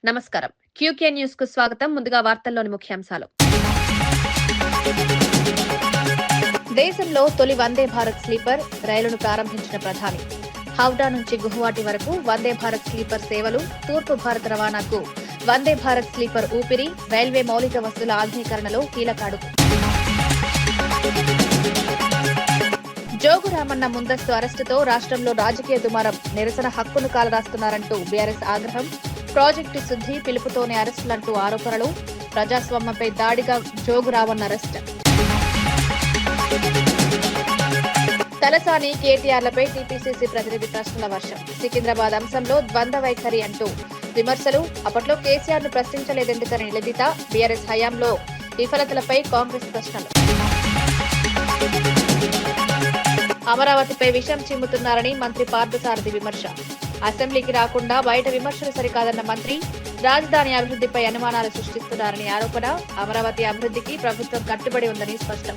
నమస్కారం. QK news కు స్వాగతం. ముందుగా వార్తల్లోని ముఖ్యాంశాలు. దేశంలో తొలి వందే భారత్ స్లీపర్ రైలును ప్రారంభించిన ప్రధాని. హౌడా నుంచి గుహవాటి వరకు వందే భారత్ స్లీపర్ సేవలు, తూర్పు భారత రవాణాకు వందే భారత్ స్లీపర్ ఊపిరి, రైల్వే మౌలిక వసతుల ఆధునీకరణలో కీలక అడుగు. జోగు రామన్న ముందస్తు అరెస్టుతో రాష్ట్రంలో రాజకీయ దుమారం, నిరసన హక్కును కాలరాస్తున్నారంటూ బీఆర్ఎస్ ఆగ్రహం, ప్రాజెక్టు శుద్ధి పిలుపుతోనే అరెస్టులంటూ ఆరోపణలు, ప్రజాస్వామ్యంపై దాడిగా జోగు రామన్న అరెస్ట్. తలసాని కేటీఆర్లపై టీపీసీసీ ప్రతినిధి ప్రశ్నల వర్షం, సికింద్రాబాద్ అంశంలో ద్వంద్వ వైఖరి అంటూ విమర్శలు, అప్పట్లో కేసీఆర్ ను ప్రశ్నించలేదెందుకని నిలదీత, బీఆర్ఎస్ హయాంలో విఫలతలపై కాంగ్రెస్ ప్రశ్నలు. అమరావతిపై విషం చిమ్ముతున్నారని మంత్రి పార్థసారథి విమర్శ, అసెంబ్లీకి రాకుండా బయట విమర్శలు సరికాదన్న మంత్రి, రాజధాని అభివృద్ధిపై అనుమానాలు సృష్టిస్తున్నారని ఆరోపణ, అమరావతి అభివృద్ధికి ప్రభుత్వం కట్టుబడి ఉందని స్పష్టం.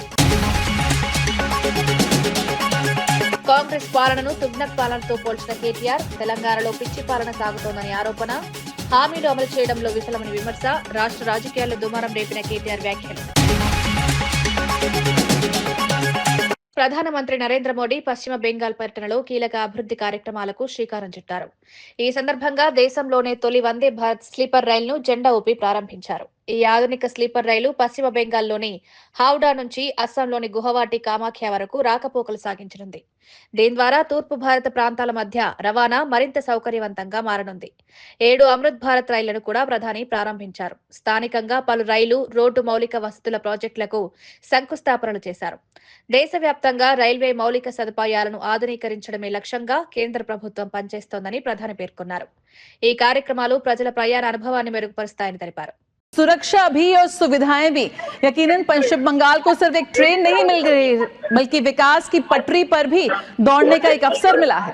కాంగ్రెస్ పాలనను తుగ్నక్ పాలనతో పోల్చిన కేటీఆర్, తెలంగాణలో పిచ్చి పాలన సాగుతోందని ఆరోపణ, హామీలు అమలు చేయడంలో విఫలమని విమర్శ, రాష్ట్ర రాజకీయాల్లో దుమారం రేపిన కేటీఆర్ వ్యాఖ్యలు. ప్రధానమంత్రి నరేంద్ర మోడీ పశ్చిమ బెంగాల్ పర్యటనలో కీలక అభివృద్ధి కార్యక్రమాలకు శ్రీకారం చుట్టారు. ఈ సందర్భంగా దేశంలోనే తొలి వందే భారత్ స్లీపర్ రైలును జెండా ఊపి ప్రారంభించారు. ఈ ఆధునిక స్లీపర్ రైలు పశ్చిమ బెంగాల్లోని హౌడా నుంచి అస్సాంలోని గుహవాటి కామాఖ్య వరకు రాకపోకలు సాగించనుంది. దీని ద్వారా తూర్పు భారత ప్రాంతాల మధ్య రవాణా మరింత సౌకర్యవంతంగా మారనుంది. 7 అమృత్ భారత్ రైళ్లను కూడా ప్రధాని ప్రారంభించారు. స్థానికంగా పలు రైలు, రోడ్డు మౌలిక వసతుల ప్రాజెక్టులకు శంకుస్థాపనలు చేశారు. దేశవ్యాప్తంగా రైల్వే మౌలిక సదుపాయాలను ఆధునీకరించడమే లక్ష్యంగా కేంద్ర ప్రభుత్వం పనిచేస్తోందని ప్రధాని పేర్కొన్నారు. ఈ కార్యక్రమాలు ప్రజల ప్రయాణ అనుభవాన్ని మెరుగుపరుస్తాయని తెలిపారు. सुरक्षा भी और सुविधाएं भी, यकीनन पश्चिम बंगाल को सिर्फ एक ट्रेन नहीं मिल गई बल्कि विकास की पटरी पर भी दौड़ने का एक अवसर मिला है।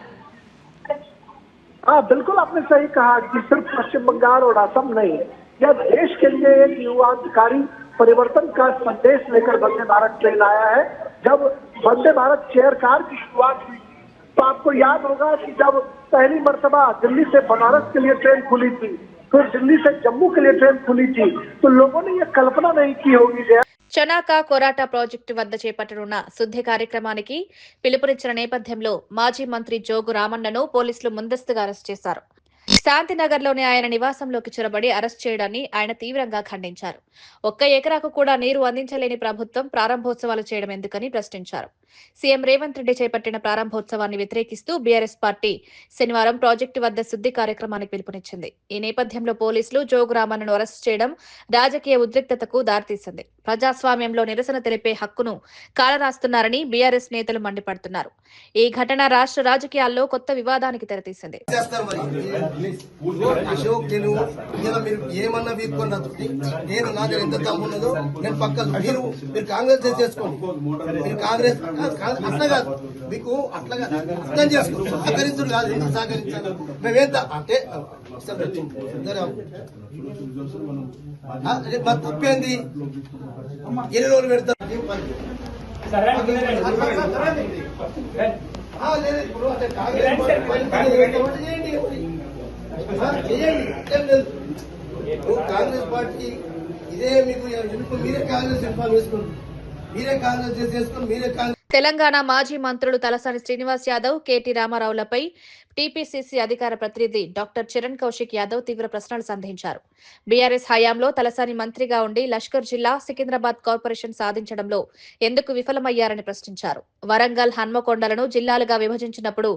हाँ, बिल्कुल आपने सही कहा कि सिर्फ पश्चिम बंगाल और असम नहीं, यह देश के लिए एक युवांतकारी परिवर्तन का संदेश लेकर वंदे भारत ट्रेन आया है। जब वंदे भारत चेयर कार की शुरुआत हुई तो आपको याद होगा कि जब पहली मर्तबा दिल्ली से बनारस के लिए ट्रेन खुली थी, फिर दिल्ली से जम्मू के लिए ट्रेन खुली थी, तो लोगों ने ये कल्पना नहीं की होगी। చనాకా కోరాటా ప్రాజెక్టు వద్ద చేపట్టనున్న శుద్ధి కార్యక్రమానికి పిలుపునిచ్చిన నేపథ్యంలో మాజీ మంత్రి జోగు రామన్నను పోలీసులు ముందస్తుగా అరెస్ట్ చేశారు. శాంతినగర్లోని ఆయన నివాసంలోకి చొరబడి అరెస్ట్ చేయడాన్ని ఆయన తీవ్రంగా ఖండించారు. 1 ఎకరాకు కూడా నీరు అందించలేని ప్రభుత్వం ప్రారంభోత్సవాలు చేయడం ఎందుకని ప్రశ్నించారు. సీఎం రేవంత్ రెడ్డి చేపట్టిన ప్రారంభోత్సవాన్ని వ్యతిరేకిస్తూ బీఆర్ఎస్ పార్టీ శనివారం ప్రాజెక్టు వద్ద శుద్ధి కార్యక్రమానికి పిలుపునిచ్చింది. ఈ నేపథ్యంలో పోలీసులు జోగు రామన్నను అరెస్ట్ చేయడం రాజకీయ ఉద్రిక్తతకు దారితీసింది. ప్రజాస్వామ్యంలో నిరసన తెలిపే హక్కును కాలరాస్తున్నారని బీఆర్ఎస్ నేతలు మండిపడుతున్నారు. ఈ ఘటన రాష్ట్ర రాజకీయాల్లో కొత్త వివాదానికి తెరతీసింది. అశోక్ నేను ఏమన్నా వీక్కొని నేను నా దగ్గర ఎంత దమ్ము ఉన్నదో నేను పక్కన మీరు కాంగ్రెస్ చేసుకోండి, మీరు కాంగ్రెస్ అట్లా కాదు, మీకు అట్లాగా అర్థం చేసుకోండి, సహకరించుడు కాదు, ఎందుకు సహకరించాలి మేమేంత అంటే మా తప్పేంది, ఎన్ని రోజులు పెడతారు కాంగ్రెస్ పార్టీ ఇదే మీకు మీరే కాంగ్రెస్ ఇన్ఫార్మ్ చేసుకోండి, మీరే కాంగ్రెస్ చేసుకొని మీరే కాంగ్రెస్. తెలంగాణ మాజీ మంత్రులు తలసాని శ్రీనివాస్ యాదవ్, కేటీ రామారావులపై టీపీసీసీ అధికార ప్రతినిధి డాక్టర్ చరణ్ కౌశిక్ యాదవ్ తీవ్ర ప్రశ్నలు సంధించారు. బీఆర్ఎస్ హయాంలో తలసాని మంత్రిగా ఉండి లష్కర్ జిల్లా, సికింద్రాబాద్ కార్పొరేషన్ సాధించడంలో ఎందుకు విఫలమయ్యారని ప్రశ్నించారు. వరంగల్, హన్మకొండలను జిల్లాలుగా విభజించినప్పుడు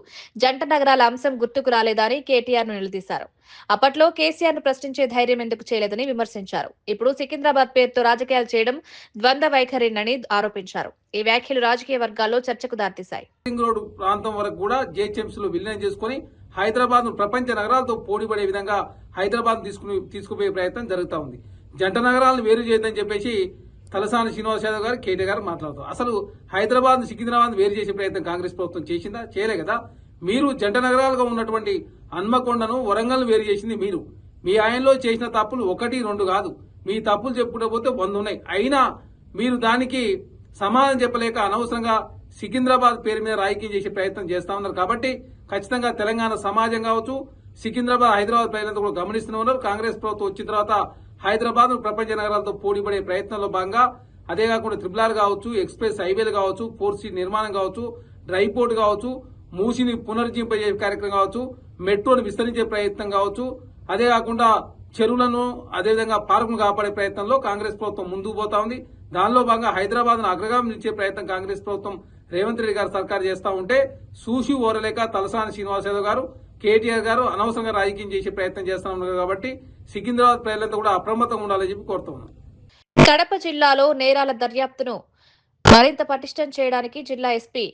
జంట నగరాల అంశం గుర్తుకు రాలేదని కేటీఆర్ ను నిలదీశారు. అప్పట్లో కేసీఆర్ ను ప్రశ్నించే ధైర్యం ఎందుకు చేయలేదని విమర్శించారు. ఇప్పుడు సికింద్రాబాద్ పేరుతో రాజకీయాలు చేయడం ద్వంద్వ వైఖరినని ఆరోపించారు. ఈ వ్యాఖ్యలు రాజకీయ వర్గాల్లో చర్చకు దారితీశాయి. రోడ్డు ప్రాంతం వరకు కూడా జేహెచ్ఎంసీలో విలీనం చేసుకుని హైదరాబాద్ ను ప్రపంచ నగరాలతో పోటీపడే విధంగా హైదరాబాద్ తీసుకుపోయే ప్రయత్నం జరుగుతూ ఉంది. జంట నగరాలను వేరు చేయొద్దని చెప్పేసి తలసాని శ్రీనివాస్ యాదవ్ గారు, కేటీఆర్ గారు మాట్లాడుతారు. అసలు హైదరాబాద్ సికింద్రాబాద్ వేరు చేసే ప్రయత్నం కాంగ్రెస్ ప్రభుత్వం చేసిందా? చేయలే కదా. మీరు జంట నగరాలుగా ఉన్నటువంటి హన్మకొండను, వరంగల్ వేరు చేసింది మీరు. మీ ఆయనలో చేసిన తప్పులు 1, 2 కాదు, మీ తప్పులు చెప్పుకుంటూ పోతే 100 ఉన్నాయి. అయినా మీరు దానికి సమాధానం చెప్పలేక అనవసరంగా సికింద్రాబాద్ పేరు మీద రాజకీయం చేసే ప్రయత్నం చేస్తా ఉన్నారు. కాబట్టి ఖచ్చితంగా తెలంగాణ సమాజం కావచ్చు, సికింద్రాబాద్, హైదరాబాద్ ప్రజలంతా కూడా గమనిస్తూనే ఉన్నారు. కాంగ్రెస్ ప్రభుత్వం వచ్చిన తర్వాత హైదరాబాద్ ప్రపంచ నగరాలతో పోటీపడే ప్రయత్నంలో భాగంగా అదే కాకుండా ట్రిపుల్ కావచ్చు, ఎక్స్ప్రెస్ హైవేలు కావచ్చు, 4C నిర్మాణం కావచ్చు, డ్రై పోర్ట్ కావచ్చు, మూసిని పునరుజ్జింపజే కార్యక్రమం కావచ్చు, మెట్రోను విస్తరించే ప్రయత్నం కావచ్చు, అదే కాకుండా చెరువులను అదేవిధంగా పార్కును కాపాడే ప్రయత్నంలో కాంగ్రెస్ ప్రభుత్వం ముందుకు పోతా ఉంది. దానిలో భాగంగా హైదరాబాద్ ను అగ్రగామి నిలిచే ప్రయత్నం కాంగ్రెస్ ప్రభుత్వం రేవంత్ రెడ్డి గారు సర్కారు చేస్తా ఉంటే సూసి ఓరలేక తలసాని శ్రీనివాస్ యాదవ్ గారు, కేటీఆర్ గారు అనవసరంగా రాజకీయం చేసే ప్రయత్నం చేస్తా ఉన్నారు. కాబట్టి సికింద్రాబాద్ ప్రజలంతా కూడా అప్రమత్తంగా ఉండాలని చెప్పి కోరుతా ఉన్నాం. కడప జిల్లాలో నేరాల దర్యాప్తును మరింత పటిష్టం చేయడానికి జిల్లా SP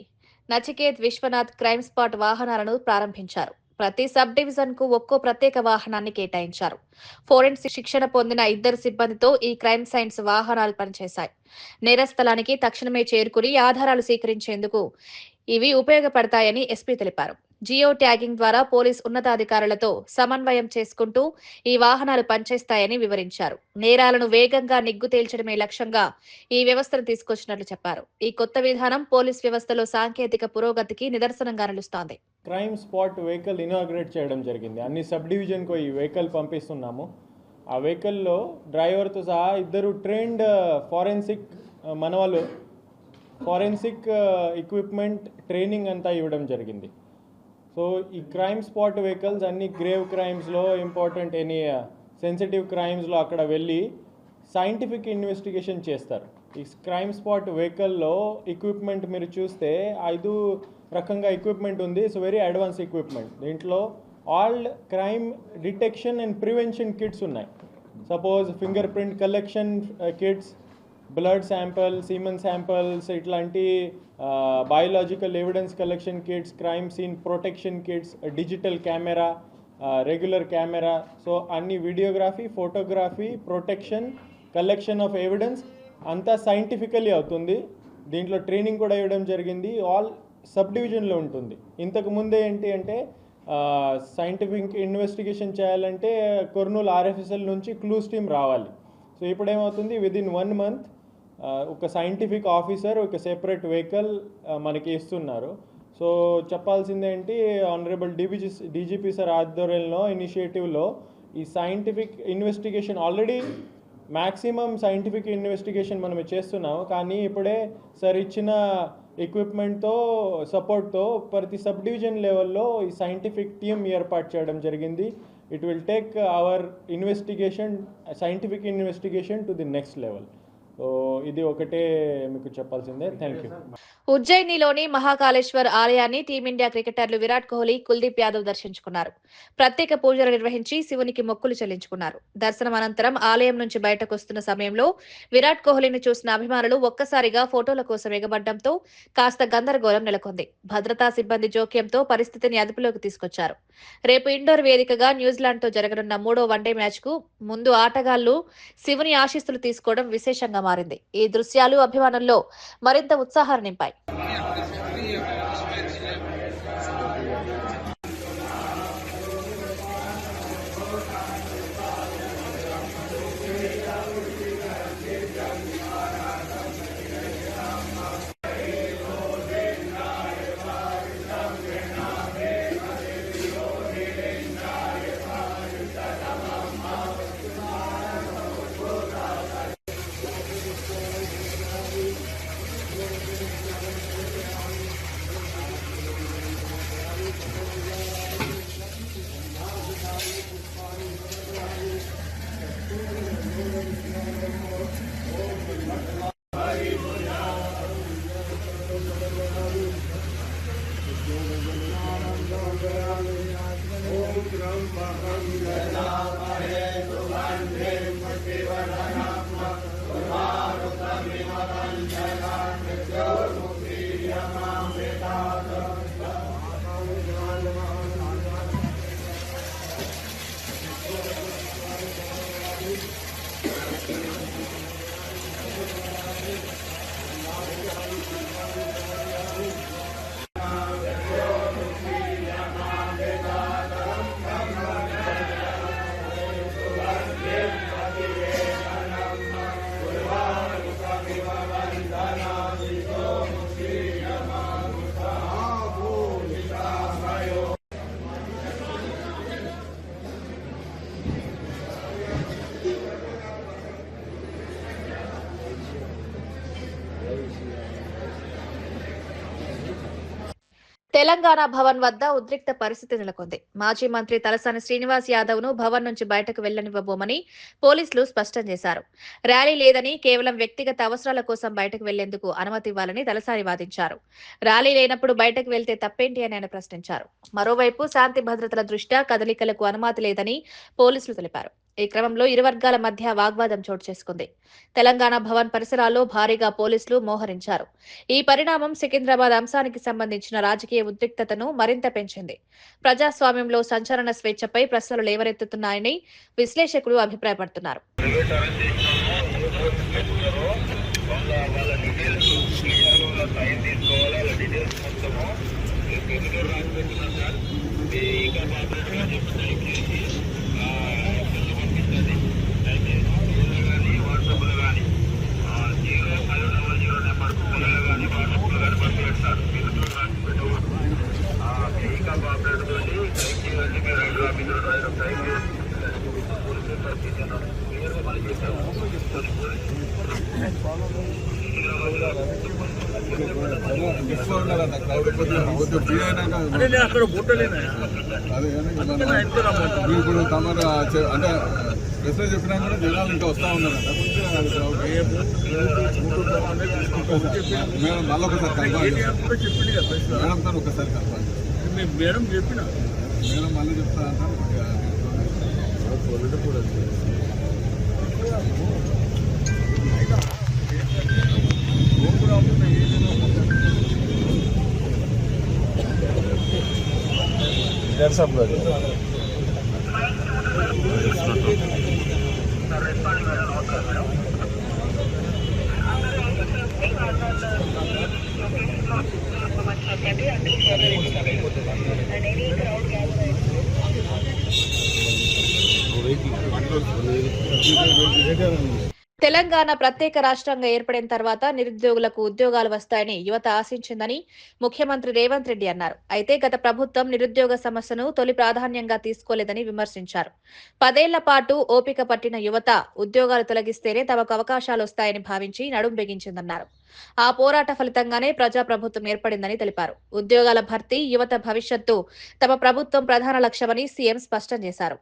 Nachiketh Vishwanath crime spot వాహనాలను ప్రారంభించారు. ప్రతి సబ్ డివిజన్ కు ఒక్కో ప్రత్యేక వాహనాన్ని కేటాయించారు. ఫోరెన్సిక్ శిక్షణ పొందిన 2 సిబ్బందితో ఈ క్రైమ్ సైన్స్ వాహనాలు పనిచేశాయి. నేరస్థలానికి తక్షణమే చేరుకుని ఆధారాలు సేకరించేందుకు ఇవి ఉపయోగపడతాయని ఎస్పీ తెలిపారు. జియో ట్యాగింగ్ ద్వారా పోలీస్ ఉన్నతాధికారులతో సమన్వయం చేసుకుంటూ ఈ వాహనాలు పనిచేస్తాయని వివరించారు. నేరాలను వేగంగా నిగ్గు తేల్చడమే లక్ష్యంగా ఈ వ్యవస్థను తీసుకొచ్చినట్లు చెప్పారు. ఈ కొత్త విధానం పోలీస్ వ్యవస్థలో సాంకేతిక పురోగతికి నిదర్శనంగా నిలుస్తోంది. క్రైమ్ స్పాట్ వెహికల్ ఇనాగ్రేట్ చేయడం జరిగింది. అన్ని సబ్ డివిజన్కు ఈ వెహికల్ పంపిస్తున్నాము. ఆ వెహికల్లో డ్రైవర్తో సహా 2 ట్రైన్డ్ ఫారెన్సిక్ మనవాళ్ళు ఫారెన్సిక్ ఎక్విప్మెంట్ ట్రైనింగ్ అంతా ఇవ్వడం జరిగింది. సో ఈ క్రైమ్ స్పాట్ వెహికల్స్ అన్ని గ్రేవ్ క్రైమ్స్లో, ఇంపార్టెంట్ ఎనీ సెన్సిటివ్ క్రైమ్స్లో అక్కడ వెళ్ళి సైంటిఫిక్ ఇన్వెస్టిగేషన్ చేస్తారు. ఈ క్రైమ్ స్పాట్ వెహికల్లో ఎక్విప్మెంట్ మీరు చూస్తే 5 రకంగా ఎక్విప్మెంట్ ఉంది. It's very advance equipment. దీంట్లో all crime detection and prevention kits ఉన్నాయి. Suppose fingerprint collection kits, blood sample, semen samples, ఇట్లాంటి biological evidence collection kits, crime scene protection kits, digital camera, regular camera. So అన్ని videography, photography, protection, collection of evidence అంతా scientifically అవుతుంది. దీంట్లో training కూడా ఇవ్వడం జరిగింది. All sub డివిజన్లో ఉంటుంది. ఇంతకు ముందే ఏంటి అంటే సైంటిఫిక్ ఇన్వెస్టిగేషన్ చేయాలంటే కొర్నూలు ఆర్ఎఫ్ఎస్ఎల్ నుంచి క్లూస్ టీమ్ రావాలి. సో ఇప్పుడు ఏమవుతుంది, విదిన్ 1 మంత్ ఒక సైంటిఫిక్ ఆఫీసర్ ఒక సెపరేట్ వెహికల్ మనకి ఇస్తున్నారు. సో చెప్పాల్సిందేంటి, ఆనరబుల్ డీజీపీ సార్ ఆధ్వర్యంలో ఇనిషియేటివ్లో ఈ scientific investigation already maximum scientific investigation మనం చేస్తున్నాము. కానీ ఇప్పుడే సార్ ఇచ్చిన ఎక్విప్మెంట్తో సపోర్ట్తో ప్రతి సబ్ డివిజన్ లెవెల్లో ఈ సైంటిఫిక్ టీమ్ ఏర్పాటు చేయడం జరిగింది. It will take our investigation, scientific investigation to the next level. So ఇది ఒకటే మీకు చెప్పాల్సిందే. Thank you. ఉజ్జయినిలోని మహాకాళేశ్వర్ ఆలయాన్ని టీమిండియా క్రికెటర్లు విరాట్ కోహ్లీ, కుల్దీప్ యాదవ్ దర్శించుకున్నారు. ప్రత్యేక పూజలు నిర్వహించి శివునికి మొక్కులు చెల్లించుకున్నారు. దర్శనం అనంతరం ఆలయం నుంచి బయటకు వస్తున్న సమయంలో విరాట్ కోహ్లీని చూసిన అభిమానులు ఒక్కసారిగా ఫోటోల కోసం ఎగబడ్డంతో కాస్త గందరగోళం నెలకొంది. భద్రతా సిబ్బంది జోక్యంతో పరిస్థితిని అదుపులోకి తీసుకొచ్చారు. రేపు ఇండోర్ వేదికగా న్యూజిలాండ్తో జరగనున్న 3వ వన్డే మ్యాచ్ కు ముందు ఆటగాళ్లు శివుని ఆశీస్సులు తీసుకోవడం విశేషంగా మారింది. ఈ దృశ్యాలు అభిమానుల్లో మరింత ఉత్సాహాన్ని నింపాయి. తెలంగాణ భవన్ వద్ద ఉద్రిక్త పరిస్థితి నెలకొంది. మాజీ మంత్రి తలసాని శ్రీనివాస్ యాదవ్ ను భవన్ నుంచి బయటకు వెళ్లనివ్వబోమని పోలీసులు స్పష్టం చేశారు. ర్యాలీ లేదని, కేవలం వ్యక్తిగత అవసరాల కోసం బయటకు వెళ్లేందుకు అనుమతి ఇవ్వాలని తలసాని వాదించారు. ర్యాలీ లేనప్పుడు బయటకు వెళ్తే తప్పేంటి అని ఆయన ప్రశ్నించారు. మరోవైపు శాంతి భద్రతల దృష్ట్యా కదలికలకు అనుమతి లేదని పోలీసులు తెలిపారు. ఈ క్రమంలో ఇరు వర్గాల మధ్య వాగ్వాదం చోటు చేసుకుంది. తెలంగాణ భవన్ పరిసరాల్లో భారీగా పోలీసులు మోహరించారు. ఈ పరిణామం సికింద్రాబాద్ అంశానికి సంబంధించిన రాజకీయ ఉద్రిక్తతను మరింత పెంచింది. ప్రజాస్వామ్యంలో సంచలన స్వేచ్ఛపై ప్రశ్నలు లేవరెత్తుతున్నాయని విశ్లేషకులు అభిప్రాయపడుతున్నారు. ఇప్పుడు తమరు అంటే మెసేజ్ చెప్పినా కూడా జనాలు ఇంకా వస్తూ ఉన్నారు. మేడం మళ్ళీ ఒకసారి మేడంతో ఒకసారి కలపాలి. మేడం చెప్పిన మేడం మళ్ళీ చెప్తా అంటారు. తెలంగాణ ప్రత్యేక రాష్ట్రంగా ఏర్పడిన తర్వాత నిరుద్యోగులకు ఉద్యోగాలు వస్తాయని యువత ఆశించిందని ముఖ్యమంత్రి రేవంత్ రెడ్డి అన్నారు. అయితే గత ప్రభుత్వం నిరుద్యోగ సమస్యను తొలి ప్రాధాన్యంగా తీసుకోలేదని విమర్శించారు. 10 ఏళ్ల పాటు ఓపిక పట్టిన యువత ఉద్యోగాలు తొలగిస్తేనే తమకు అవకాశాలు వస్తాయని భావించి నడుం బిగించిందన్నారు. ఆ పోరాట ఫలితంగానే ప్రజాప్రభుత్వం ఏర్పడిందని తెలిపారు. ఉద్యోగాల భర్తీ, యువత భవిష్యత్తు తమ ప్రభుత్వం ప్రధాన లక్ష్యమని సీఎం స్పష్టం చేశారు.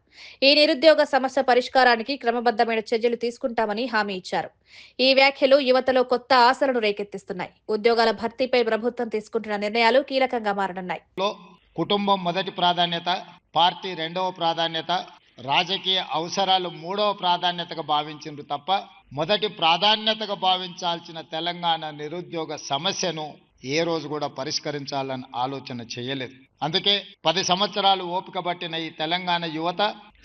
ఈ నిరుద్యోగ సమస్య పరిష్కారానికి క్రమబద్ధమైన చర్యలు తీసుకుంటామని హామీ ఇచ్చారు. ఈ వ్యాఖ్యలు యువతలో కొత్త ఆశలను రేకెత్తిస్తున్నాయి. ఉద్యోగాల భర్తీపై ప్రభుత్వం తీసుకుంటున్న నిర్ణయాలు కీలకంగా మారనున్నాయి. కుటుంబం మొదటి ప్రాధాన్యత, పార్టీ రెండవ ప్రాధాన్యత, రాజకీయ అవసరాలు మూడవ ప్రాధాన్యతగా భావించిండ్రు తప్ప మొదటి ప్రాధాన్యతగా భావించాల్సిన తెలంగాణ నిరుద్యోగ సమస్యను ఏ రోజు కూడా పరిష్కరించాలని ఆలోచన చేయలేదు. అందుకే 10 సంవత్సరాలు ఓపిక పట్టిన ఈ తెలంగాణ యువత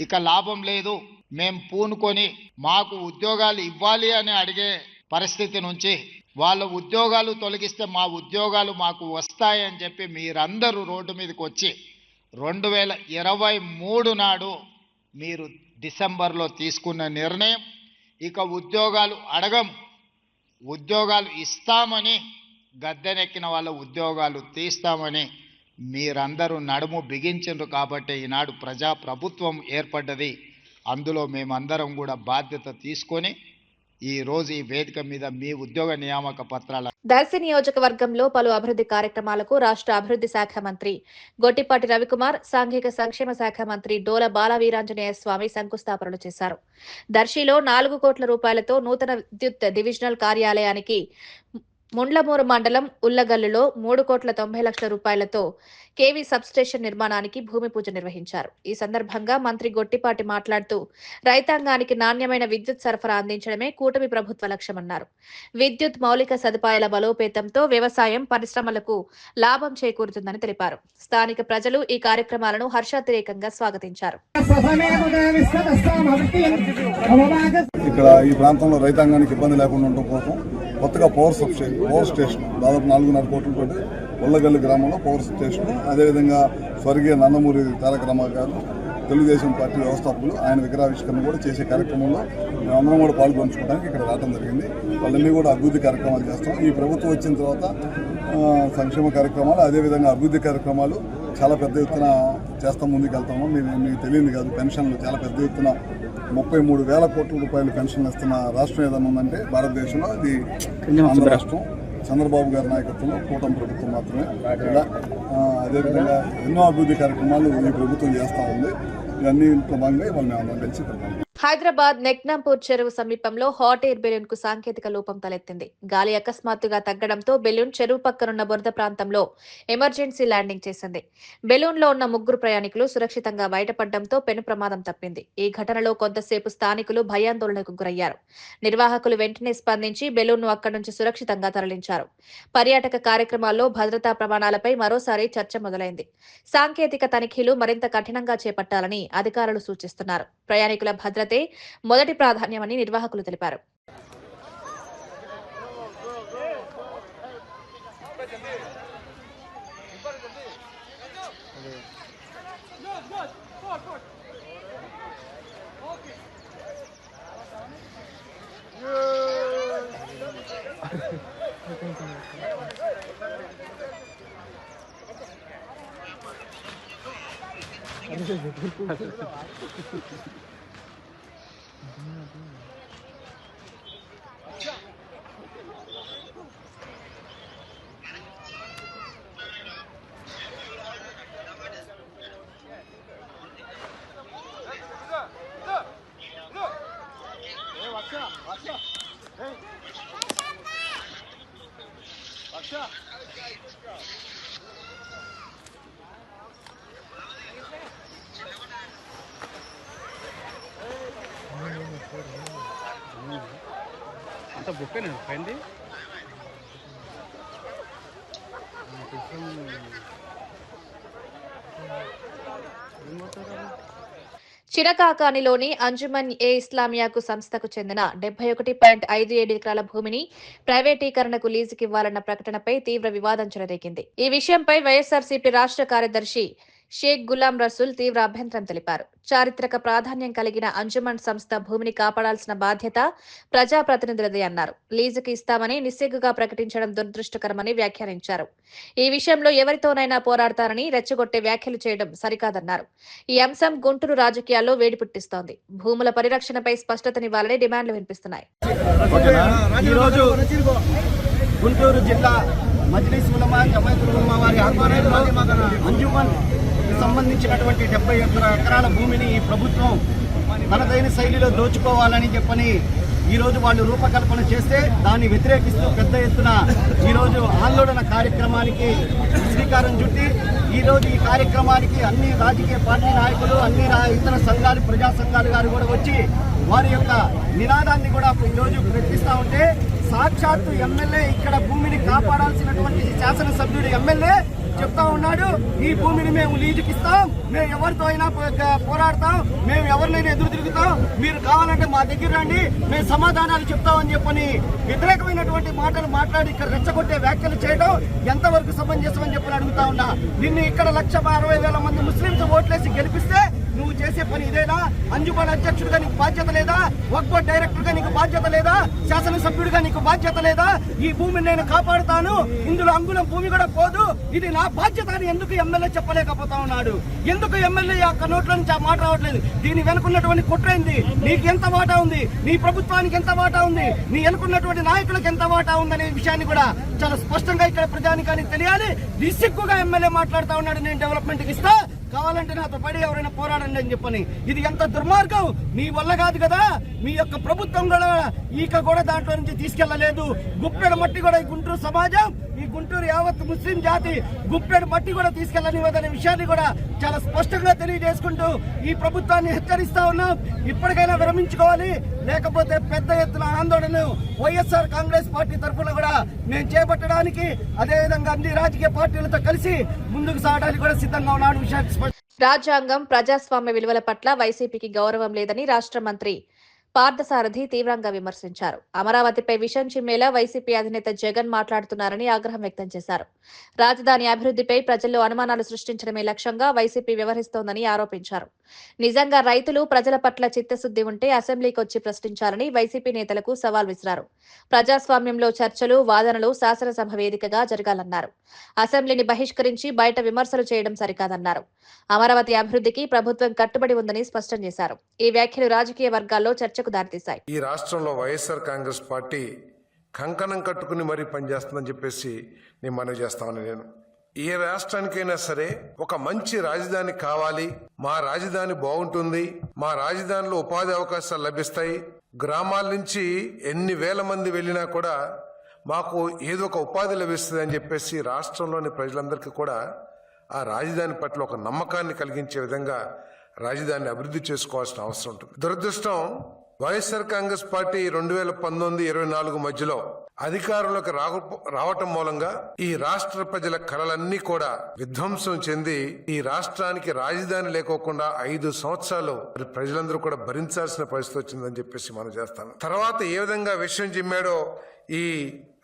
ఇక లాభం లేదు, మేం పూనుకొని మాకు ఉద్యోగాలు ఇవ్వాలి అని అడిగే పరిస్థితి నుంచి వాళ్ళ ఉద్యోగాలు తొలగిస్తే మా ఉద్యోగాలు మాకు వస్తాయని చెప్పి మీరందరూ రోడ్డు మీదకి వచ్చి 2023 నాడు మీరు డిసెంబర్లో తీసుకున్న నిర్ణయం ఇక ఉద్యోగాలు అడగం, ఉద్యోగాలు ఇస్తామని, గద్దెనెక్కిన వాళ్ళ ఉద్యోగాలు తీస్తామని మీరందరూ నడుము బిగించిండ్రు. కాబట్టి ఈనాడు ప్రజాప్రభుత్వం ఏర్పడ్డది. అందులో మేమందరం కూడా బాధ్యత తీసుకొని ఈ రోజు ఈ వేదిక మీద మీ ఉద్యోగ నియామక పత్రాల దర్శి నియోజకవర్గంలో పలు అభివృద్ధి కార్యక్రమాలకు రాష్ట్ర అభివృద్ధి శాఖ మంత్రి గొట్టిపాటి రవికుమార్, సాంఘిక సంక్షేమ శాఖ మంత్రి డోల బాలవీరాంజనేయ స్వామి శంకుస్థాపనలు చేశారు. దర్శిలో 4 కోట్ల రూపాయలతో నూతన విద్యుత్ డివిజనల్ కార్యాలయానికి, ముండ్లమూరు మండలం ఉల్లగల్లులో 3,90,00,000 రూపాయలతో కేవీ సబ్స్టేషన్ నిర్మాణానికి భూమి పూజ నిర్వహించారు. ఈ సందర్భంగా మంత్రి గొట్టిపాటి మాట్లాడుతూ రైతాంగానికి నాణ్యమైన విద్యుత్ సరఫరా అందించడమే కూటమి ప్రభుత్వ లక్ష్యమన్నారు. విద్యుత్ మౌలిక సదుపాయాల బలోపేతంతో వ్యవసాయం, పరిశ్రమలకు లాభం చేకూరుతుందని తెలిపారు. స్థానిక ప్రజలు ఈ కార్యక్రమాలను హర్షాతిరేకంగా స్వాగతించారు. ఇక్కడ ఈ ప్రాంతంలో రైతాంగానికి ఇబ్బంది లేకుండా ఉండడం కోసం కొత్తగా పవర్ స్టేషన్ దాదాపు 4.5 కోట్లతోటి ఉల్లగల్లు గ్రామంలో పవర్ స్టేషన్, అదేవిధంగా స్వర్గీయ నందమూరి తారక రామారావు గారు తెలుగుదేశం పార్టీ వ్యవస్థాపకులు ఆయన విగ్రహావిష్కరణ కూడా చేసే కార్యక్రమంలో మేమందరం కూడా పాల్గొంచుకోవడానికి ఇక్కడ రావడం జరిగింది. వాళ్ళన్నీ కూడా అభివృద్ధి కార్యక్రమాలు చేస్తాం. ఈ ప్రభుత్వం వచ్చిన తర్వాత సంక్షేమ కార్యక్రమాలు, అదేవిధంగా అభివృద్ధి కార్యక్రమాలు చాలా పెద్ద ఎత్తున చేస్తాం, ముందుకు వెళ్తాము. మీకు తెలియదు కాదు, పెన్షన్లు చాలా పెద్ద ఎత్తున 33,000 కోట్ల రూపాయలు పెన్షన్ ఇస్తున్న రాష్ట్రం ఏదైనా ఉందంటే భారతదేశంలో అది ఆంధ్ర రాష్ట్రం. చంద్రబాబు గారి నాయకత్వంలో కూటమి ప్రభుత్వం మాత్రమే. అదేవిధంగా ఎన్నో అభివృద్ధి కార్యక్రమాలు ఈ ప్రభుత్వం చేస్తూ ఉంది. ఇవన్నీ భాగంగా ఇవాళ మేము అందరం కలిసి తిరుగుతాం. హైదరాబాద్ నెక్నాంపూర్ చెరువు సమీపంలో హాట్ ఎయిర్ బెలూన్ కు సాంకేతిక లోపం తలెత్తింది. గాలి అకస్మాత్తుగా తగ్గడంతో బెలూన్ చెరువు పక్కనున్న బురద ప్రాంతంలో ఎమర్జెన్సీ ల్యాండింగ్ చేసింది. బెలూన్ లో ఉన్న 3 ప్రయాణికులు సురక్షితంగా బయటపడడంతో పెను ప్రమాదం తప్పింది. ఈ ఘటనలో కొంతసేపు స్థానికులు భయాందోళనకు గురయ్యారు. నిర్వాహకులు వెంటనే స్పందించి బెలూన్ ను అక్కడి నుంచి సురక్షితంగా తరలించారు. పర్యాటక కార్యక్రమాల్లో భద్రతా ప్రమాణాలపై మరోసారి చర్చ మొదలైంది. సాంకేతిక తనిఖీలు మరింత కఠినంగా చేపట్టాలని అధికారులు సూచిస్తున్నారు. ప్రయాణికుల భద్రతే మొదటి ప్రాధాన్యమని నిర్వాహకులు తెలిపారు. అంత బుక్కేనా పైంది చిరకాకానిలోని అంజుమన్ ఏ ఇస్లామియాకు సంస్థకు చెందిన 71.57 ఎకరాల భూమిని ప్రైవేటీకరణకు లీజుకివ్వాలన్న ప్రకటనపై తీవ్ర వివాదం చెలరేగింది. ఈ విషయంపై వైఎస్ఆర్సీపీ రాష్ట్ర కార్యదర్శి షేక్ గులాం రసూల్ తీవ్ర అభ్యంతరం తెలిపారు. చారిత్రక ప్రాధాన్యం కలిగిన అంజుమన్ సంస్థ భూమిని కాపాడాల్సిన బాధ్యత ప్రజాప్రతినిధులదే అన్నారు. లీజుకి ఇస్తామని నిస్సిగ్గుగా ప్రకటించడం దురదృష్టకరమని వ్యాఖ్యానించారు. ఈ విషయంలో ఎవరితోనైనా పోరాడతారని రెచ్చగొట్టే వ్యాఖ్యలు చేయడం సరికాదన్నారు. ఈ అంశం గుంటూరు రాజకీయాల్లో వేడి పుట్టిస్తోంది. భూముల పరిరక్షణపై స్పష్టతనివ్వాలని డిమాండ్లు వినిపిస్తున్నాయి. గుంటూరు జిల్లా మజ్లిస్ ఉలమా జమాయతుల్ ఉలమా వారి ఆధ్వర్యంలో అంజుమన్ సంబంధించినటువంటి 70 ఎకరాల భూమిని ఈ ప్రభుత్వం తనదైన శైలిలో దోచుకోవాలని చెప్పని ఈరోజు వాళ్ళు రూపకల్పన చేస్తే దాన్ని వ్యతిరేకిస్తూ పెద్ద ఎత్తున ఈరోజు ఆందోళన కార్యక్రమానికి శ్రీకారం చుట్టి ఈరోజు ఈ కార్యక్రమానికి అన్ని రాజకీయ పార్టీ నాయకులు అన్ని ఇతర సంఘాలు ప్రజా సంఘాలు గారు కూడా వచ్చి వారి యొక్క నినాదాన్ని కూడా ఈరోజు ప్రకటిస్తూ ఉంటే సాక్షాత్తు ఎమ్మెల్యే ఇక్కడ భూమిని కాపాడాల్సినటువంటి శాసనసభ్యుడు ఎమ్మెల్యే చెప్తా ఉన్నాడు, ఈ భూమిని మేము లీజుకి ఇస్తాం, మేము ఎవరితో అయినా పోరాడతాం, మేము ఎవరినైనా ఎదురు తిరుగుతాం, మీరు కావాలంటే మా దగ్గర రండి, మేము సమాధానాలు చెప్తామని చెప్పని వ్యతిరేకమైనటువంటి మాటలు మాట్లాడి ఇక్కడ రెచ్చగొట్టే వ్యాఖ్యలు చేయడం ఎంతవరకు సమంజసమని చెప్పని అడుగుతా ఉన్నా. నిన్ను ఇక్కడ 1,60,000 మంది ముస్లింస్ ఓట్లేసి గెలిపిస్తే నువ్వు చేసే పని ఇదేనా? అంజుమన్ అధ్యక్షుడిగా నీకు బాధ్యత లేదా? వక్ఫ్ బోర్డ్ డైరెక్టర్ గా నీకు బాధ్యత లేదా? శాసనసభ్యుడిగా నీకు బాధ్యత లేదా? ఈ భూమిని నేను కాపాడుతాను, ఇందులో అంగుళం భూమి కూడా పోదు, ఇది నా బాధ్యత అని ఎందుకు ఎమ్మెల్యే చెప్పలేకపోతా ఉన్నాడు? ఎందుకు ఎమ్మెల్యే యొక్క నోట్ల నుంచి ఆ మాట రావట్లేదు? దీని వెనుకున్నటువంటి కుట్రైంది. నీకు ఎంత వాటా ఉంది? నీ ప్రభుత్వానికి ఎంత వాటా ఉంది? నీ వెనుకున్నటువంటి నాయకులకు ఎంత వాటా ఉందనే విషయాన్ని కూడా చాలా స్పష్టంగా ఇక్కడ ప్రజానికానికి తెలియాలి. నిస్సిగ్గుగా ఎమ్మెల్యే మాట్లాడుతా ఉన్నాడు, నేను డెవలప్మెంట్కి ఇస్తా, కావాలంటే నాతో పడి ఎవరైనా పోరాడండి అని చెప్పని. ఇది ఎంత దుర్మార్గం! నీ వల్ల కాదు కదా, మీ యొక్క ప్రభుత్వం కూడా ఈక కూడా దాంట్లో నుంచి తీసుకెళ్లలేదు. గుప్పెడు మట్టి కూడా ఈ గుంటూరు సమాజం, ఈ గుంటూరు యావత్ ముస్లిం జాతి గుప్పెడు మట్టి కూడా తీసుకెళ్లనివ్వదనే విషయాన్ని కూడా చాలా స్పష్టంగా తెలియజేసుకుంటూ ఈ ప్రభుత్వాన్ని హెచ్చరిస్తా ఉన్నాం. ఇప్పటికైనా విరమించుకోవాలి, లేకపోతే పెద్ద ఎత్తున ఆందోళన వైఎస్ఆర్ కాంగ్రెస్ పార్టీ తరఫున కూడా మేము చేపట్టడానికి, అదేవిధంగా అన్ని రాజకీయ పార్టీలతో కలిసి ముందుకు సాగడానికి కూడా సిద్ధంగా ఉన్నాడు. విషయాన్ని రాజ్యాంగం, ప్రజాస్వామ్య విలువల పట్ల వైసీపీకి గౌరవం లేదని రాష్ట్ర మంత్రి పార్థసారథి తీవ్రంగా విమర్శించారు. అమరావతిపై విషం చిమ్మేలా వైసీపీ అధినేత జగన్ మాట్లాడుతున్నారని ఆగ్రహం వ్యక్తం చేశారు. రాజధాని అభివృద్ధిపై ప్రజల్లో అనుమానాలు సృష్టించడమే లక్ష్యంగా వైసీపీ వ్యవహరిస్తోందని ఆరోపించారు. నిజంగా రైతులు ప్రజల పట్ల చిత్తశుద్ది ఉంటే అసెంబ్లీకి వచ్చి ప్రశ్నించాలని వైసీపీ నేతలకు సవాల్ విసిరారు. ప్రజాస్వామ్యంలో చర్చలు, వాదనలు శాసనసభ వేదికగా జరగాలన్నారు. అసెంబ్లీని బహిష్కరించి బయట విమర్శలు చేయడం సరికాదన్నారు. అమరావతి అభివృద్ధికి ప్రభుత్వం కట్టుబడి ఉందని స్పష్టం చేశారు. ఈ వ్యాఖ్యలు రాజకీయ వర్గాల్లో చర్చకు దారితీశాయి. ఈ రాష్ట్రంలో వైఎస్ఆర్ కాంగ్రెస్ పార్టీ కంకణం కట్టుకుని మరీ పనిచేస్తుందని చెప్పేసి నేను మనవి చేస్తామని నేను ఏ రాష్ట్రానికైనా సరే ఒక మంచి రాజధాని కావాలి, మా రాజధాని బాగుంటుంది, మా రాజధానిలో ఉపాధి అవకాశాలు లభిస్తాయి, గ్రామాల నుంచి ఎన్ని వేల మంది వెళ్ళినా కూడా మాకు ఏదో ఒక ఉపాధి లభిస్తుంది అని చెప్పేసి రాష్ట్రంలోని ప్రజలందరికీ కూడా ఆ రాజధాని పట్ల ఒక నమ్మకాన్ని కలిగించే విధంగా రాజధానిని అభివృద్ధి చేసుకోవాల్సిన అవసరం ఉంటుంది. దురదృష్టం వైఎస్ఆర్ కాంగ్రెస్ పార్టీ 2019-24 మధ్యలో అధికారంలోకి రావటం మూలంగా ఈ రాష్ట్ర ప్రజల కలలన్నీ కూడా విధ్వంసం చెంది ఈ రాష్ట్రానికి రాజధాని లేకోకుండా 5 సంవత్సరాలు ప్రజలందరూ కూడా భరించాల్సిన పరిస్థితి వచ్చిందని చెప్పేసి మనం చేస్తాను. తర్వాత ఏ విధంగా విషయం చిమ్మాడో ఈ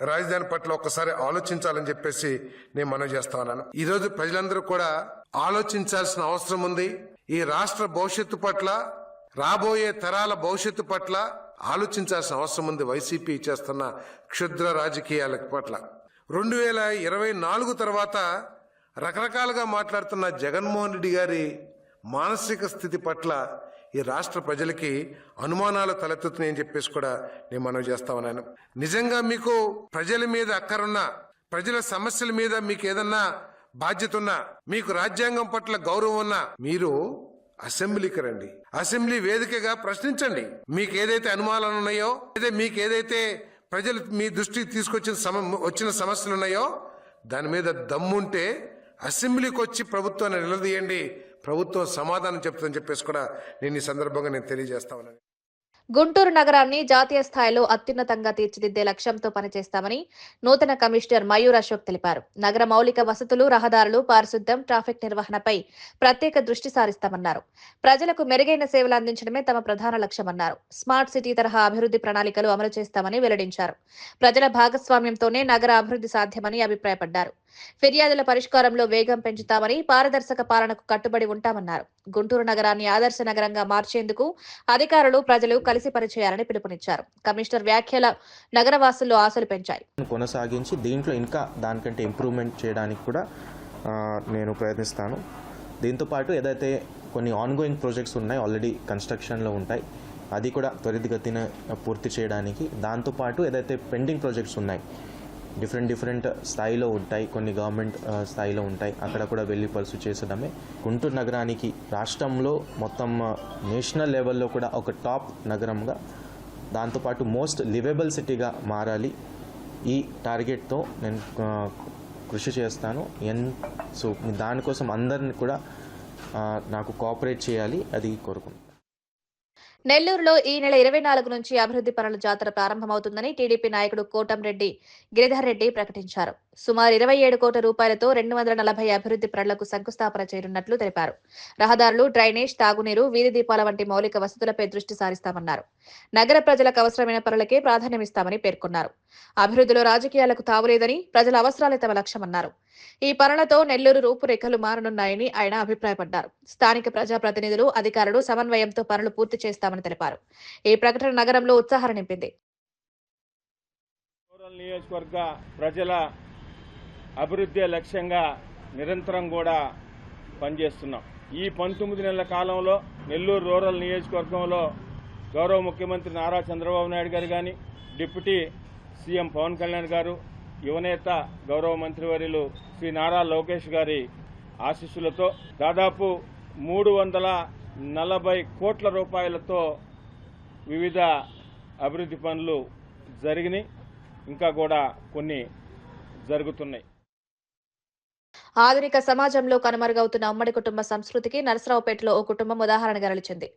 రాజధాని పట్ల ఒక్కసారి ఆలోచించాలని చెప్పేసి నేను మనవి చేస్తా ఉన్నాను. ఈ రోజు ప్రజలందరూ కూడా ఆలోచించాల్సిన అవసరం ఉంది. ఈ రాష్ట్ర భవిష్యత్తు పట్ల, రాబోయే తరాల భవిష్యత్తు పట్ల ఆలోచించాల్సిన అవసరం ఉంది. వైసీపీ చేస్తున్న క్షుద్ర రాజకీయాల పట్ల 2024 తర్వాత రకరకాలుగా మాట్లాడుతున్న జగన్మోహన్ రెడ్డి గారి మానసిక స్థితి పట్ల ఈ రాష్ట్ర ప్రజలకి అనుమానాలు తలెత్తుతున్నాయని చెప్పేసి కూడా నేను మనవి చేస్తా ఉన్నాను. నిజంగా మీకు ప్రజల మీద అక్కరున్నా, ప్రజల సమస్యల మీద మీకు ఏదన్నా బాధ్యత ఉన్నా, మీకు రాజ్యాంగం పట్ల గౌరవం ఉన్నా, మీరు అసెంబ్లీకి రండి, అసెంబ్లీ వేదికగా ప్రశ్నించండి. మీకు ఏదైతే అనుమానాలు ఉన్నాయో, మీకు ఏదైతే ప్రజలు మీ దృష్టికి వచ్చిన సమస్యలు ఉన్నాయో దాని మీద దమ్ముంటే అసెంబ్లీకి వచ్చి ప్రభుత్వాన్ని నిలదీయండి, ప్రభుత్వం సమాధానం చెప్తుందని చెప్పేసి కూడా నేను ఈ సందర్భంగా నేను తెలియజేస్తా ఉన్నాను. గుంటూరు నగరాన్ని జాతీయ స్థాయిలో అత్యున్నతంగా తీర్చిదిద్దే లక్ష్యంతో పనిచేస్తామని నూతన కమిషనర్ మయూర్ అశోక్ తెలిపారు. నగర మౌలిక వసతులు, రహదారులు, పారిశుద్ధ్యం, ట్రాఫిక్ నిర్వహణపై ప్రత్యేక దృష్టి సారిస్తామన్నారు. ప్రజలకు మెరుగైన సేవలు అందించడమే తమ ప్రధాన లక్ష్యమన్నారు. స్మార్ట్ సిటీ తరహా అభివృద్ధి ప్రణాళికలు అమలు చేస్తామని వెల్లడించారు. ప్రజల భాగస్వామ్యంతోనే నగర అభివృద్ధి సాధ్యమని అభిప్రాయపడ్డారు. ఫిర్యాదుల పరిష్కారంలో వేగం పెంచుతామని, పారదర్శక పాలనకు కట్టుబడి ఉంటామన్నారు. గుంటూరు నగరాన్ని ఆదర్శ నగరంగా మార్చేందుకు అధికారులు, ప్రజలు కలిసి పనిచేయాలని పిలుపునిచ్చారు. కమిషనర్ వ్యాఖ్యల నగరవాసుల్లో ఆశలు పెంచాయి. కొనసాగించి దీంట్లో ఇంకా దానికంటే ఇంప్రూవ్మెంట్ చేయడానికి కూడా నేను ప్రయత్నిస్తాను. దీంతో పాటు ఏదైతే కొన్ని ఆన్గోయింగ్ ప్రాజెక్ట్స్ ఉన్నాయి, ఆల్రెడీ కన్స్ట్రక్షన్లో ఉంటాయి, అది కూడా త్వరితగతిన పూర్తి చేయడానికి, దాంతోపాటు ఏదైతే పెండింగ్ ప్రాజెక్ట్స్ ఉన్నాయి డిఫరెంట్ స్థాయిలో ఉంటాయి, కొన్ని గవర్నమెంట్ స్థాయిలో ఉంటాయి, అక్కడ కూడా వెళ్ళి పర్సూ చేసడమే. గుంటూరు నగరానికి రాష్ట్రంలో మొత్తం నేషనల్ లెవెల్లో కూడా ఒక టాప్ నగరంగా, దాంతోపాటు మోస్ట్ లివబుల్ సిటీగా మారాలి. ఈ టార్గెట్తో నేను కృషి చేస్తాను. సో దానికోసం అందరిని కూడా నాకు కోఆపరేట్ చేయాలి, అది కోరుకుంటున్నాను. నెల్లూరులో ఈ నెల 24 నుంచి అభివృద్ధి పనుల జాతర ప్రారంభమవుతుందని టీడీపీ నాయకుడు కోటంరెడ్డి గిరిధర్ రెడ్డి ప్రకటించారు. సుమారు 27 కోట్ల రూపాయలతో 240 అభివృద్ధి పనులకు శంకుస్థాపన చేయనున్నట్లు తెలిపారు. రహదారులు, డ్రైనేజ్, తాగునీరు, వీధి దీపాల వంటి మౌలిక వసతులపై దృష్టి సారిస్తామన్నారు. నగర ప్రజలకు అవసరమైన పనులకే ప్రాధాన్యమిస్తామని పేర్కొన్నారు. అభివృద్ధిలో రాజకీయాలకు తావులేదని, ప్రజల అవసరాలే తమ లక్ష్యమన్నారు. ఈ పనులతో నెల్లూరు రూపురేఖలు మారనున్నాయని ఆయన అభిప్రాయపడ్డారు. స్థానిక ప్రజాప్రతినిధులు, అధికారులు సమన్వయంతో పనులు పూర్తి చేస్తామని తెలిపారు. ఈ ప్రకటన నగరంలో ఉత్సాహాన్ని నింపింది. నియోజకవర్గ ప్రజల అభివృద్ధి లక్ష్యంగా నిరంతరం కూడా పనిచేస్తున్నాం. ఈ 19 నెలల కాలంలో నెల్లూరు రూరల్ నియోజకవర్గంలో గౌరవ ముఖ్యమంత్రి నారా చంద్రబాబు నాయుడు గారు కానీ, డిప్యూటీ సీఎం పవన్ కళ్యాణ్ గారు, యువనేత గౌరవ మంత్రివర్యులు శ్రీ నారా లోకేష్ గారి ఆశీస్సులతో దాదాపు 340 కోట్ల రూపాయలతో వివిధ అభివృద్ధి పనులు జరిగినాయి, ఇంకా కూడా కొన్ని జరుగుతున్నాయి. ఆధునిక సమాజంలో కనుమరుగవుతున్న ఉమ్మడి కుటుంబ సంస్కృతికి నరసరావుపేటలో ఓ కుటుంబం ఉదాహరణగా నిలిచింది.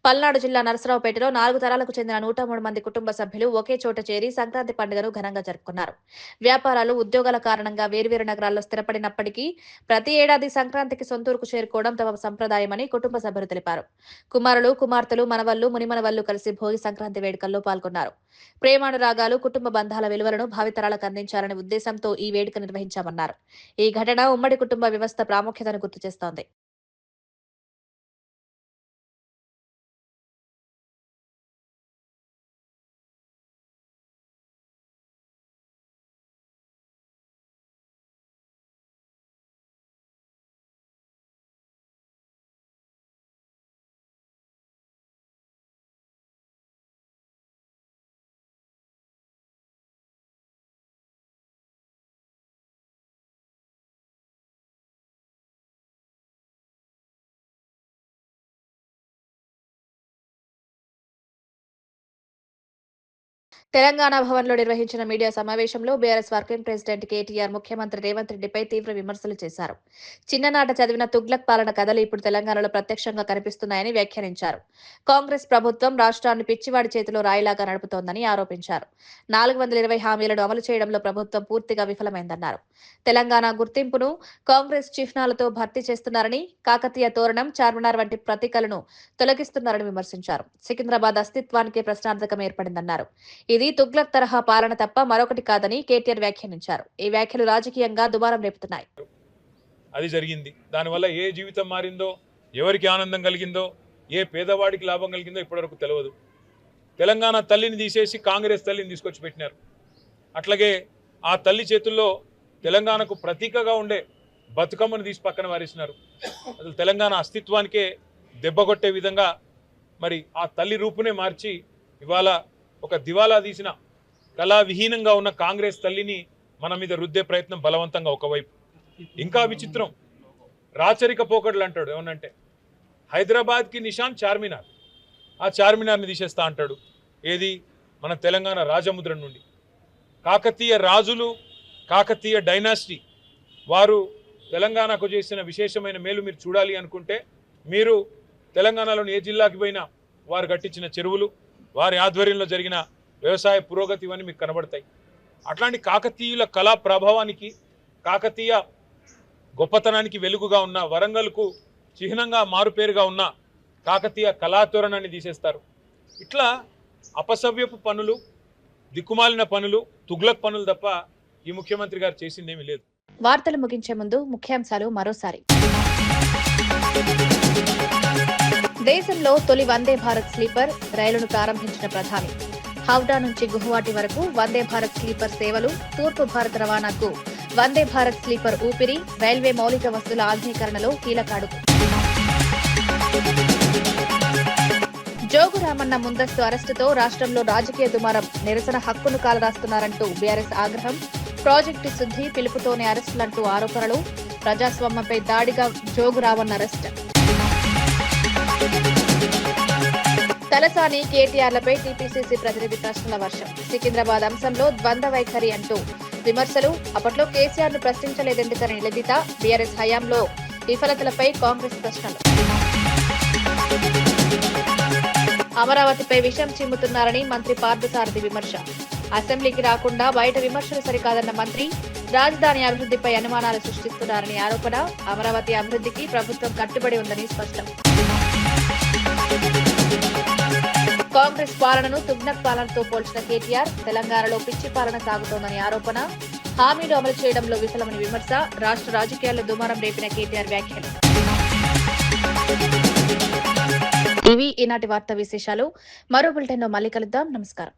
పల్నాడు జిల్లా నరసరావుపేటలో 4 తరాలకు చెందిన 103 మంది కుటుంబ సభ్యులు ఒకే చోట చేరి సంక్రాంతి పండుగను ఘనంగా జరుపుకున్నారు. వ్యాపారాలు, ఉద్యోగాల కారణంగా వేర్వేరు నగరాల్లో స్థిరపడినప్పటికీ ప్రతి ఏడాది సంక్రాంతికి సొంతూరుకు చేరుకోవడం తమ సంప్రదాయమని కుటుంబ సభ్యులు తెలిపారు. కుమారులు, కుమార్తెలు, మనవళ్లు, మునిమనవళ్లు కలిసి భోగి సంక్రాంతి వేడుకల్లో పాల్గొన్నారు. ప్రేమానురాగాలు, కుటుంబ బంధాల విలువలను భావితరాలకు అందించాలనే ఉద్దేశంతో ఈ వేడుక నిర్వహించామన్నారు. ఈ ఘటన ఉమ్మడి కుటుంబ వ్యవస్థ ప్రాముఖ్యతను గుర్తు చేస్తోంది. తెలంగాణ భవన్లో నిర్వహించిన మీడియా సమావేశంలో బీఆర్ఎస్ వర్కింగ్ ప్రెసిడెంట్ కేటీఆర్ ముఖ్యమంత్రి రేవంత్ రెడ్డిపై తీవ్ర విమర్శలు చేశారు. చిన్ననాట చదివిన తుగ్లక్ పాలన కథలు ఇప్పుడు తెలంగాణలో ప్రత్యక్షంగా కనిపిస్తున్నాయని వ్యాఖ్యానించారు. కాంగ్రెస్ ప్రభుత్వం రాష్ట్రాన్ని పిచ్చివాడి చేతిలో రాయిలాగా నడుపుతోందని ఆరోపించారు. 420 హామీలను అమలు చేయడంలో ప్రభుత్వం పూర్తిగా విఫలమైందన్నారు. తెలంగాణ గుర్తింపును కాంగ్రెస్ చిహ్నాలతో భర్తీ చేస్తున్నారని, కాకతీయ తోరణం, చార్మినార్ వంటి ప్రతీకలను తొలగిస్తున్నారని విమర్శించారు. సికింద్రాబాద్ అస్తిత్వానికి ప్రశ్నార్థకం ఏర్పడిందన్నారు. ఇది తుగ్లక్ తరహా పాలన తప్ప మరొకటి కాదని కేటీఆర్ వ్యాఖ్యానించారు. ఈ వ్యాఖ్యలు రాజకీయంగా దుమారం రేపుతున్నాయి. అది జరిగింది. దానివల్ల ఏ జీవితం మారిందో, ఎవరికి ఆనందం కలిగిందో, ఏ పేదవాడికి లాభం కలిగిందో ఇప్పటివరకు తెలియదు. తెలంగాణ తల్లిని తీసేసి కాంగ్రెస్ తల్లిని తీసుకొచ్చి పెట్టినారు. అట్లాగే ఆ తల్లి చేతుల్లో తెలంగాణకు ప్రతీకగా ఉండే బతుకమ్మను తీసి పక్కన వారేసినారు. అసలు తెలంగాణ అస్తిత్వానికే దెబ్బ కొట్టే విధంగా మరి ఆ తల్లి రూపునే మార్చి ఇవాళ ఒక దివాలా తీసిన కళావిహీనంగా ఉన్న కాంగ్రెస్ తల్లిని మన మీద రుద్దే ప్రయత్నం బలవంతంగా ఒకవైపు. ఇంకా విచిత్రం, రాచరిక పోకడలు అంటాడు. ఏమనంటే హైదరాబాద్కి నిషాన్ చార్మినార్, ఆ చార్మినార్ని తీసేస్తా అంటాడు. ఏది? మన తెలంగాణ రాజముద్ర నుండి. కాకతీయ రాజులు, కాకతీయ డైనాసిటీ వారు తెలంగాణకు చేసిన విశేషమైన మేలు మీరు చూడాలి అనుకుంటే మీరు తెలంగాణలోని ఏ జిల్లాకి పోయినా వారు కట్టించిన చెరువులు, వారి ఆధ్వర్యంలో జరిగిన వ్యవసాయ పురోగతి ఇవన్నీ మీకు కనబడతాయి. అట్లాంటి కాకతీయుల కళా ప్రభావానికి, కాకతీయ గొప్పతనానికి వెలుగుగా ఉన్న, వరంగల్కు చిహ్నంగా మారుపేరుగా ఉన్న కాకతీయ కళాతోరణాన్ని తీసేస్తారు. ఇట్లా అపసవ్యపు పనులు, దిక్కుమాలిన పనులు, తుగ్లక్ పనులు తప్ప ఈ ముఖ్యమంత్రి గారు చేసిందేమీ లేదు. వార్తలు ముగించే ముందు ముఖ్యాంశాలు మరోసారి. దేశంలో తొలి వందే భారత్ స్లీపర్ రైలును ప్రారంభించిన ప్రధాని. హౌడా నుంచి గుహవాటి వరకు వందే భారత్ స్లీపర్ సేవలు. తూర్పు భారత రవాణాకు వందే భారత్ స్లీపర్ ఊపిరి. రైల్వే మౌలిక వస్తువుల ఆధునీకరణలో కీలక అడుగు. జోగురామన్న ముందస్తు అరెస్టుతో రాష్ట్రంలో రాజకీయ దుమారం. నిరసన హక్కును కాలరాస్తున్నారంటూ బీఆర్ఎస్ ఆగ్రహం. ప్రాజెక్టు శుద్ధి పిలుపుతోనే అరెస్టులంటూ ఆరోపణలు. ప్రజాస్వామ్యంపై దాడిగా జోగురామన్న అరెస్ట్. తలసాని, కేటీఆర్లపై టీపీసీసీ ప్రతినిధి ప్రశ్నల వర్షం. సికింద్రాబాద్ అంశంలో ద్వంద్వ వైఖరి అంటూ విమర్శలు. అప్పట్లో కేసీఆర్ ను ప్రశ్నించలేదెందుకని నిలదీత. బీఆర్ఎస్ హయాంలో విఫలతలపై కాంగ్రెస్ ప్రశ్నలు. అమరావతిపై విషం చిమ్ముతున్నారని మంత్రి పార్థసారథి విమర్శ. అసెంబ్లీకి రాకుండా బయట విమర్శలు సరికాదన్న మంత్రి. రాజధాని అభివృద్ధిపై అనుమానాలు సృష్టిస్తున్నారని ఆరోపణ. అమరావతి అభివృద్ధికి ప్రభుత్వం కట్టుబడి ఉందని స్పష్టం. కాంగ్రెస్ పాలనను తుగ్లక్ పాలనతో పోల్చిన కేటీఆర్. తెలంగాణలో పిచ్చి పాలన సాగుతోందని ఆరోపణ. హామీలు అమలు చేయడంలో విఫలమని విమర్శ. రాష్ట్ర రాజకీయాల్లో దుమారం రేపిన కేటీఆర్ వ్యాఖ్యలు. ఇవి ఈనాటి వార్తా విశేషాలు. మరో బులెటిన్లో మళ్ళీ కలుద్దాం. నమస్కారం.